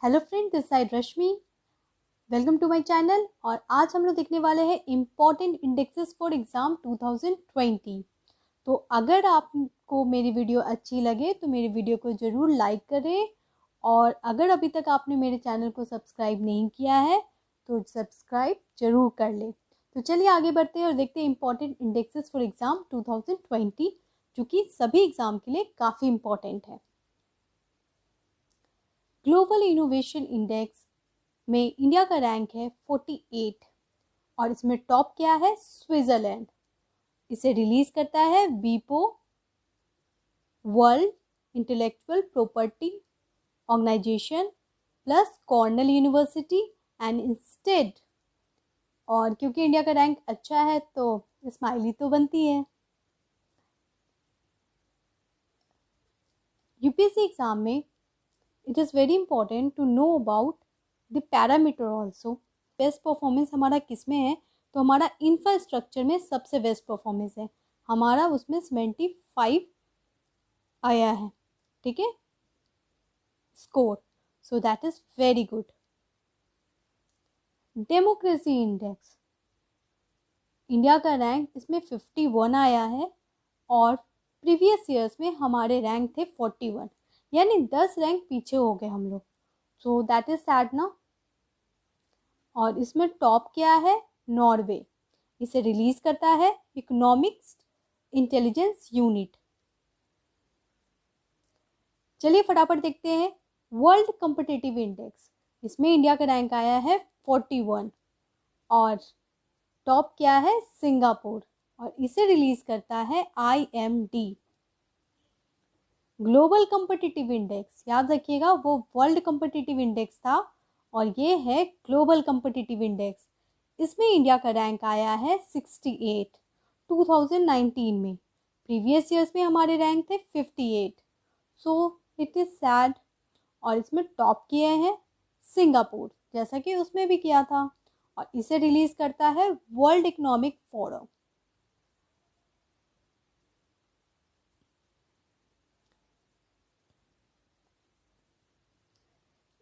Hello friend, this side Rashmi. Welcome to my channel. और आज हम लोग देखने वाले हैं इम्पॉर्टेंट इंडेक्सेस फॉर एग्जाम 2020। तो अगर आपको मेरी वीडियो अच्छी लगे तो मेरी वीडियो को ज़रूर लाइक करें, और अगर अभी तक आपने मेरे चैनल को सब्सक्राइब नहीं किया है तो सब्सक्राइब जरूर कर ले। तो चलिए आगे बढ़ते हैं और देखते हैं इम्पॉर्टेंट इंडेक्सेस फॉर एग्जाम 2020, जो कि सभी एग्जाम के लिए काफ़ी इम्पॉर्टेंट है। ग्लोबल इनोवेशन इंडेक्स में इंडिया का रैंक है 48, और इसमें टॉप क्या है? स्विट्जरलैंड। इसे रिलीज करता है वीपो, world intellectual property organization, plus Cornell university and INSEAD. और क्योंकि इंडिया का रैंक अच्छा है तो स्माइली तो बनती है। यूपीएससी एग्जाम में it is very important to know about the parameter also. Best performance हमारा किस में है? तो हमारा इंफ्रास्ट्रक्चर में सबसे बेस्ट परफॉर्मेंस है हमारा, उसमें 75 आया है। ठीक है, score. So that is very good. Democracy index, India का रैंक इसमें 51 आया है, और प्रीवियस ईयर्स में हमारे रैंक थे 41, यानी 10 रैंक पीछे हो गए हम लोग। सो दैट इज सैड ना। और इसमें टॉप क्या है? नॉर्वे। इसे रिलीज करता है इकोनॉमिक्स इंटेलिजेंस यूनिट। चलिए फटाफट देखते हैं वर्ल्ड कॉम्पिटिटिव इंडेक्स। इसमें इंडिया का रैंक आया है 41, और टॉप क्या है? सिंगापुर, और इसे रिलीज करता है IMD। ग्लोबल कॉम्पिटिटिव इंडेक्स, याद रखिएगा वो वर्ल्ड कॉम्पिटिटिव इंडेक्स था, और ये है ग्लोबल कॉम्पिटिटिव इंडेक्स। इसमें इंडिया का रैंक आया है 68 2019 में। प्रीवियस ईयर्स में हमारे रैंक थे 58। So it is sad. और इसमें टॉप किए हैं सिंगापुर, जैसा कि उसमें भी किया था, और इसे रिलीज करता है world economic forum.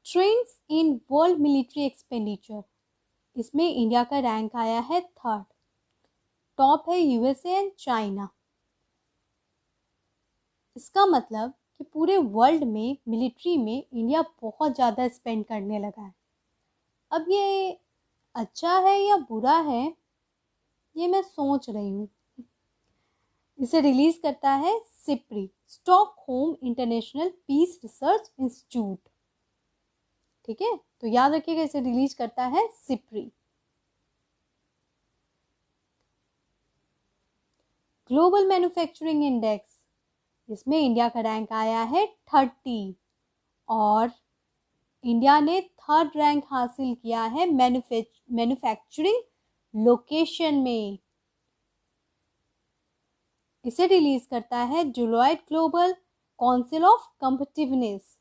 Trends in world military expenditure, इसमें इंडिया का रैंक आया है 3rd। टॉप है USA एंड चाइना। इसका मतलब कि पूरे वर्ल्ड में मिलिट्री में इंडिया बहुत ज़्यादा स्पेंड करने लगा है। अब ये अच्छा है या बुरा है, ये मैं सोच रही हूँ। इसे रिलीज करता है SIPRI, Stockholm international peace research institute. ठीक है, तो याद रखिएगा इसे रिलीज करता है सिप्री। ग्लोबल मैन्युफैक्चरिंग इंडेक्स, इसमें इंडिया का रैंक आया है 30, और इंडिया ने 3rd रैंक हासिल किया है मैन्युफैक्चरिंग लोकेशन में। इसे रिलीज करता है Deloitte global council of competitiveness.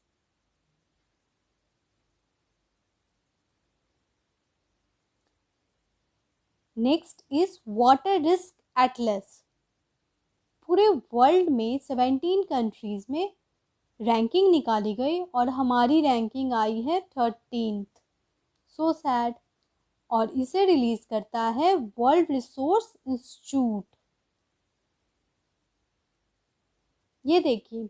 Next is water risk Atlas. पूरे वर्ल्ड में 17 कंट्रीज में रैंकिंग निकाली गई, और हमारी रैंकिंग आई है 13th। So sad. और इसे रिलीज करता है वर्ल्ड रिसोर्स इंस्टीट्यूट। ये देखिए,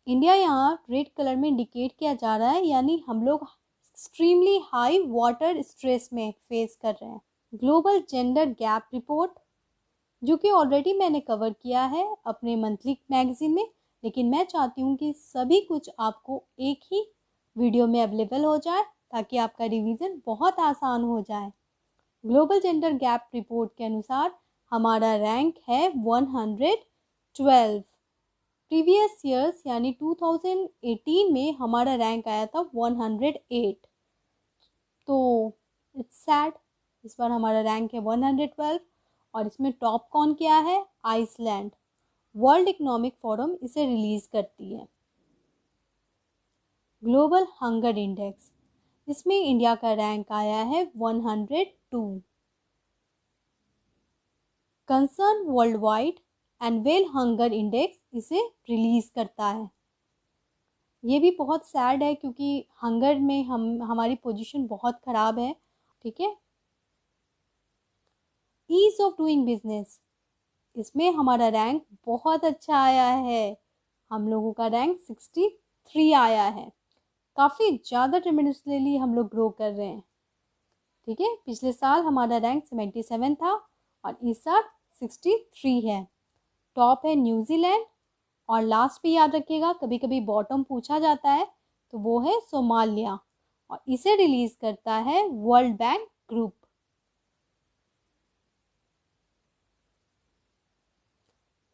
इंडिया यहाँ रेड कलर में इंडिकेट किया जा रहा है, यानी हम लोग एक्सट्रीमली हाई वाटर स्ट्रेस में फेस कर रहे हैं। ग्लोबल जेंडर गैप रिपोर्ट, जो कि ऑलरेडी मैंने कवर किया है अपने मंथली मैगजीन में, लेकिन मैं चाहती हूँ कि सभी कुछ आपको एक ही वीडियो में अवेलेबल हो जाए, ताकि आपका रिवीजन बहुत आसान हो जाए। ग्लोबल जेंडर गैप रिपोर्ट के अनुसार हमारा रैंक है 112। प्रीवियस ईयर्स यानी 2018 में हमारा रैंक आया था 108। तो इट्स सैड, इस बार हमारा रैंक है 112। और इसमें टॉप कौन किया है? आइसलैंड। वर्ल्ड इकोनॉमिक फोरम इसे रिलीज करती है। ग्लोबल हंगर इंडेक्स, इसमें इंडिया का रैंक आया है 102। Concern world wide and well hunger index इसे रिलीज करता है। ये भी बहुत सैड है क्योंकि हंगर में हमारी पोजीशन बहुत ख़राब है। ठीक है। ईज ऑफ डूइंग बिजनेस, इसमें हमारा रैंक बहुत अच्छा आया है। हम लोगों का रैंक 63 आया है। काफ़ी ज़्यादा ट्रेमेंडसली हम लोग ग्रो कर रहे हैं। ठीक है। पिछले साल हमारा रैंक 77 था और इस साल 63 है। टॉप है न्यूजीलैंड और लास्ट पे याद रखिएगा कभी कभी बॉटम पूछा जाता है तो वो है सोमालिया और इसे रिलीज करता है world bank group.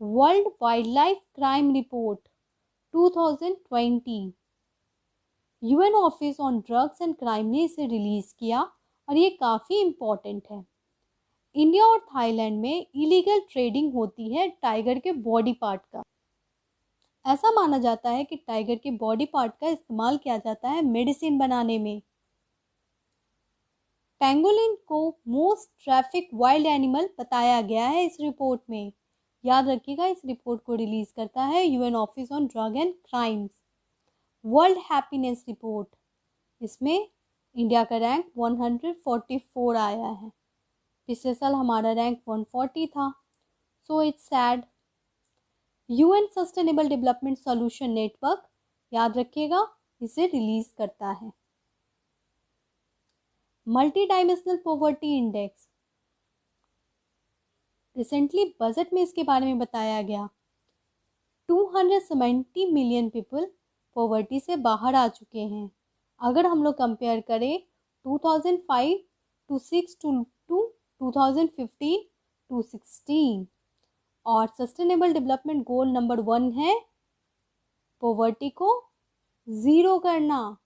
World wild life crime report 2020, UN office on drugs and crime ने इसे रिलीज किया और ये काफ़ी इम्पोर्टेंट है। इंडिया और थाईलैंड में इलीगल ट्रेडिंग होती है टाइगर के बॉडी पार्ट का। ऐसा माना जाता है कि टाइगर के बॉडी पार्ट का इस्तेमाल किया जाता है मेडिसिन बनाने में। पेंगोलिन को मोस्ट ट्रैफिक वाइल्ड एनिमल बताया गया है इस रिपोर्ट में। याद रखिएगा इस रिपोर्ट को रिलीज करता है UN office on drug and crimes. World happiness report, इसमें इंडिया का रैंक 144 आया है। पिछले साल हमारा रैंक 140 था। So it's sad. UN sustainable development solution network, याद रखिएगा इसे रिलीज करता है। Multi dimensional poverty index, recently budget में इसके बारे में बताया गया। 270 मिलियन पीपल पॉवर्टी से बाहर आ चुके हैं। अगर हम लोग कंपेयर करें 2005 टू 6 टू 2015 टू 16, और सस्टेनेबल डेवलपमेंट गोल नंबर 1 है पॉवर्टी को ज़ीरो करना।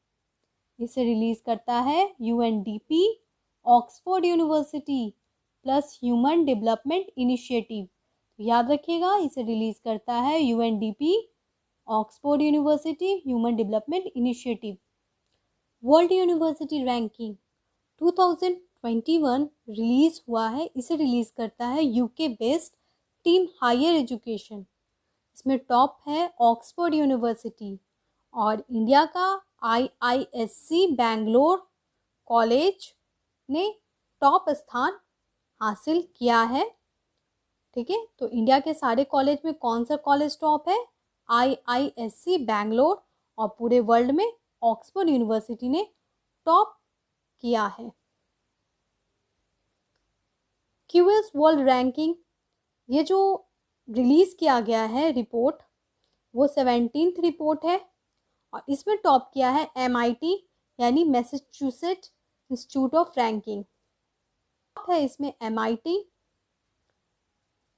इसे रिलीज करता है UNDP, Oxford university plus human development initiative. याद रखिएगा इसे रिलीज करता है UNDP, Oxford university, human development initiative. World university ranking 2021 release हुआ है। इसे रिलीज करता है UK based team hire education. इसमें टॉप है ऑक्सफोर्ड यूनिवर्सिटी और इंडिया का आईआईएससी बेंगलोर कॉलेज ने टॉप स्थान हासिल किया है। ठीक है। तो इंडिया के सारे कॉलेज में कौन सा कॉलेज टॉप है? आईआईएससी बेंगलोर, और पूरे वर्ल्ड में ऑक्सफोर्ड यूनिवर्सिटी ने टॉप किया है। क्यूएस वर्ल्ड रैंकिंग, ये जो रिलीज किया गया है रिपोर्ट वो 17th रिपोर्ट है और इसमें टॉप किया है एमआईटी यानी मैसेच्यूसेट्स इंस्टीट्यूट ऑफ रैंकिंग। है इसमें एमआईटी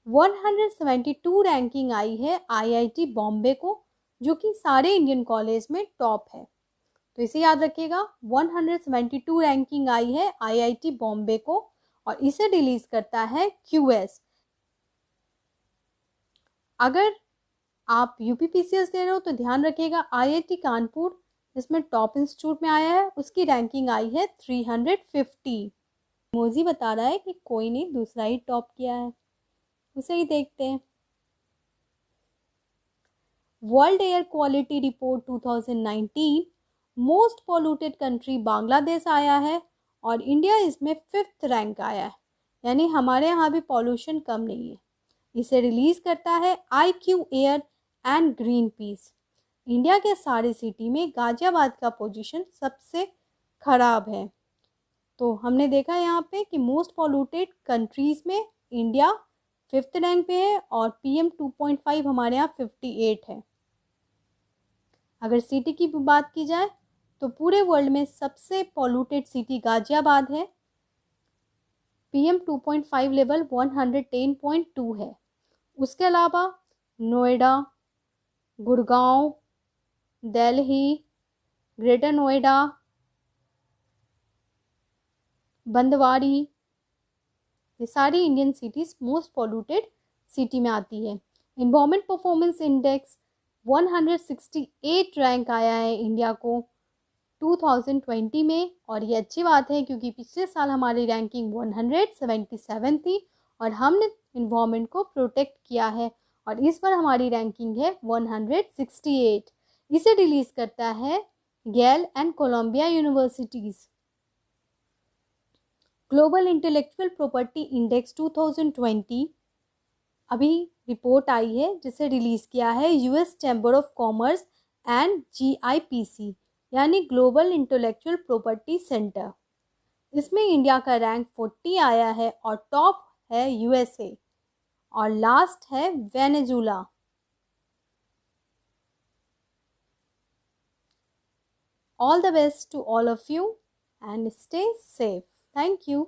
172 रैंकिंग आई है आईआईटी बॉम्बे को, जो कि सारे इंडियन कॉलेज में टॉप है। तो इसे याद रखिएगा 172 रैंकिंग आई है आईआईटी बॉम्बे को और इसे रिलीज करता है क्यूएस। अगर आप यूपीपीसीएस दे रहे हो तो ध्यान रखिएगा आईआईटी कानपुर इसमें टॉप इंस्टीट्यूट में आया है, उसकी रैंकिंग आई है 350। मोजी बता रहा है कि कोई नहीं, दूसरा ही टॉप किया है, उसे ही देखते हैं। World air quality report 2019, most polluted country Bangladesh आया है और इंडिया इसमें 5th रैंक आया है, यानी हमारे यहाँ भी पॉल्यूशन कम नहीं है। इसे रिलीज करता है IQ air and green peas. India के सारे सिटी में गाजियाबाद का पोजीशन सबसे खराब है। तो हमने देखा यहाँ पे कि मोस्ट पॉल्यूटेड कंट्रीज में इंडिया 5th रैंक पे है और PM 2.5 हमारे यहाँ 58 है। अगर सिटी की बात की जाए तो पूरे वर्ल्ड में सबसे पॉल्यूटेड सिटी गाजियाबाद है। PM 2.5 लेवल 110.2 है। उसके अलावा नोएडा, गुड़गांव, दिल्ली, ग्रेटर नोएडा, बंदवाड़ी, ये सारी Indian cities most polluted city में आती है। एनवायरमेंट परफॉर्मेंस इंडेक्स 168 रैंक आया है इंडिया को 2020 में, और ये अच्छी बात है क्योंकि पिछले साल हमारी रैंकिंग 177 थी और हमने इन्वायरमेंट को प्रोटेक्ट किया है और इस बार हमारी रैंकिंग है 168। इसे रिलीज करता है Yale and Columbia universities. Global intellectual property index 2020 अभी रिपोर्ट आई है जिसे रिलीज किया है US chamber of commerce and GIPC यानी ग्लोबल इंटेलेक्चुअल प्रॉपर्टी सेंटर। इसमें इंडिया का रैंक 40 आया है और टॉप है यूएसए और लास्ट है Venezuela. All the best to all of you and stay safe. Thank you.